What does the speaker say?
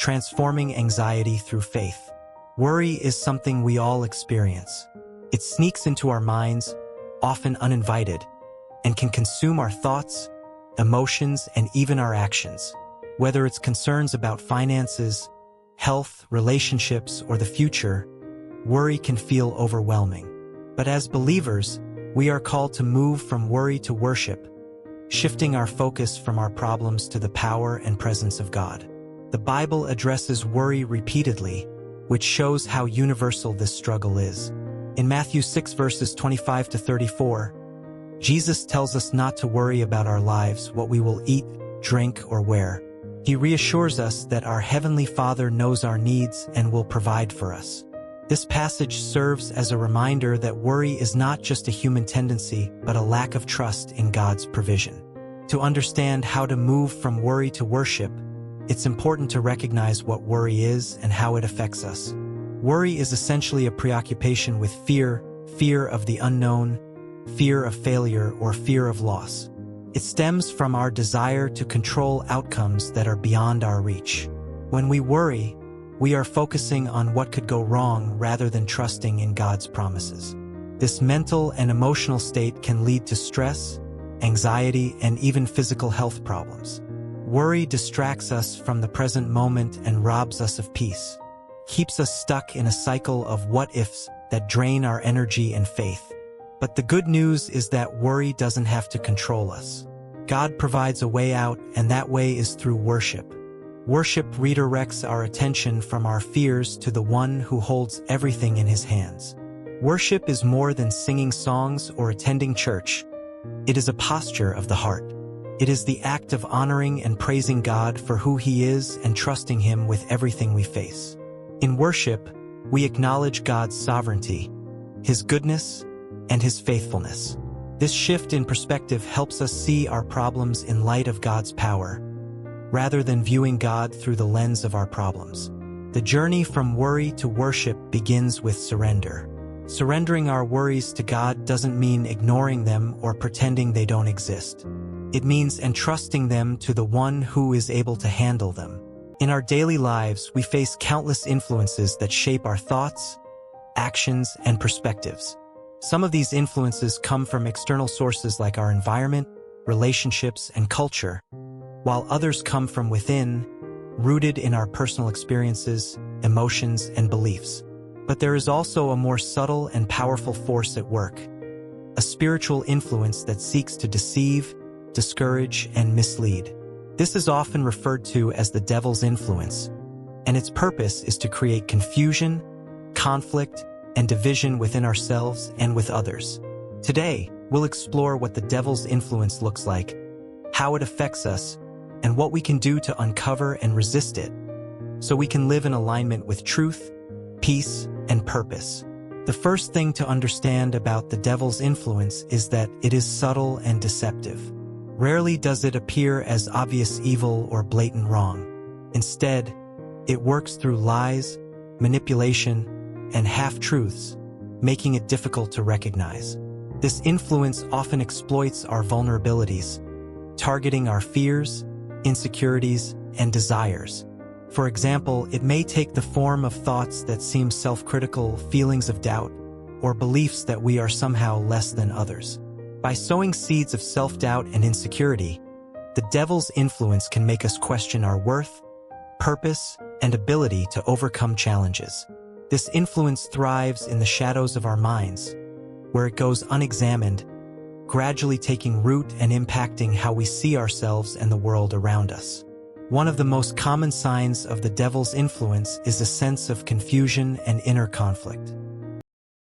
transforming anxiety through faith. Worry is something we all experience. It sneaks into our minds, often uninvited, and can consume our thoughts, emotions, and even our actions. Whether it's concerns about finances, health, relationships, or the future, worry can feel overwhelming. But as believers, we are called to move from worry to worship, shifting our focus from our problems to the power and presence of God. The Bible addresses worry repeatedly, which shows how universal this struggle is. In Matthew 6 verses 25 to 34, Jesus tells us not to worry about our lives, what we will eat, drink, or wear. He reassures us that our Heavenly Father knows our needs and will provide for us. This passage serves as a reminder that worry is not just a human tendency, but a lack of trust in God's provision. To understand how to move from worry to worship, it's important to recognize what worry is and how it affects us. Worry is essentially a preoccupation with fear of the unknown, fear of failure, or fear of loss. It stems from our desire to control outcomes that are beyond our reach. When we worry, we are focusing on what could go wrong rather than trusting in God's promises. This mental and emotional state can lead to stress, anxiety, and even physical health problems. Worry distracts us from the present moment and robs us of peace, keeps us stuck in a cycle of what-ifs that drain our energy and faith. But the good news is that worry doesn't have to control us. God provides a way out, and that way is through worship. Worship redirects our attention from our fears to the one who holds everything in his hands. Worship is more than singing songs or attending church. It is a posture of the heart. It is the act of honoring and praising God for who he is and trusting him with everything we face. In worship, we acknowledge God's sovereignty, his goodness, and his faithfulness. This shift in perspective helps us see our problems in light of God's power, rather than viewing God through the lens of our problems. The journey from worry to worship begins with surrender. Surrendering our worries to God doesn't mean ignoring them or pretending they don't exist. It means entrusting them to the one who is able to handle them. In our daily lives, we face countless influences that shape our thoughts, actions, and perspectives. Some of these influences come from external sources like our environment, relationships, and culture, while others come from within, rooted in our personal experiences, emotions, and beliefs. But there is also a more subtle and powerful force at work, a spiritual influence that seeks to deceive, discourage, and mislead. This is often referred to as the devil's influence, and its purpose is to create confusion, conflict, and division within ourselves and with others. Today, we'll explore what the devil's influence looks like, how it affects us, and what we can do to uncover and resist it, so we can live in alignment with truth, peace, and purpose. The first thing to understand about the devil's influence is that it is subtle and deceptive. Rarely does it appear as obvious evil or blatant wrong. Instead, it works through lies, manipulation, and half-truths, making it difficult to recognize. This influence often exploits our vulnerabilities, targeting our fears, insecurities, and desires. For example, it may take the form of thoughts that seem self-critical, feelings of doubt, or beliefs that we are somehow less than others. By sowing seeds of self-doubt and insecurity, the devil's influence can make us question our worth, purpose, and ability to overcome challenges. This influence thrives in the shadows of our minds, where it goes unexamined, gradually taking root and impacting how we see ourselves and the world around us. One of the most common signs of the devil's influence is a sense of confusion and inner conflict.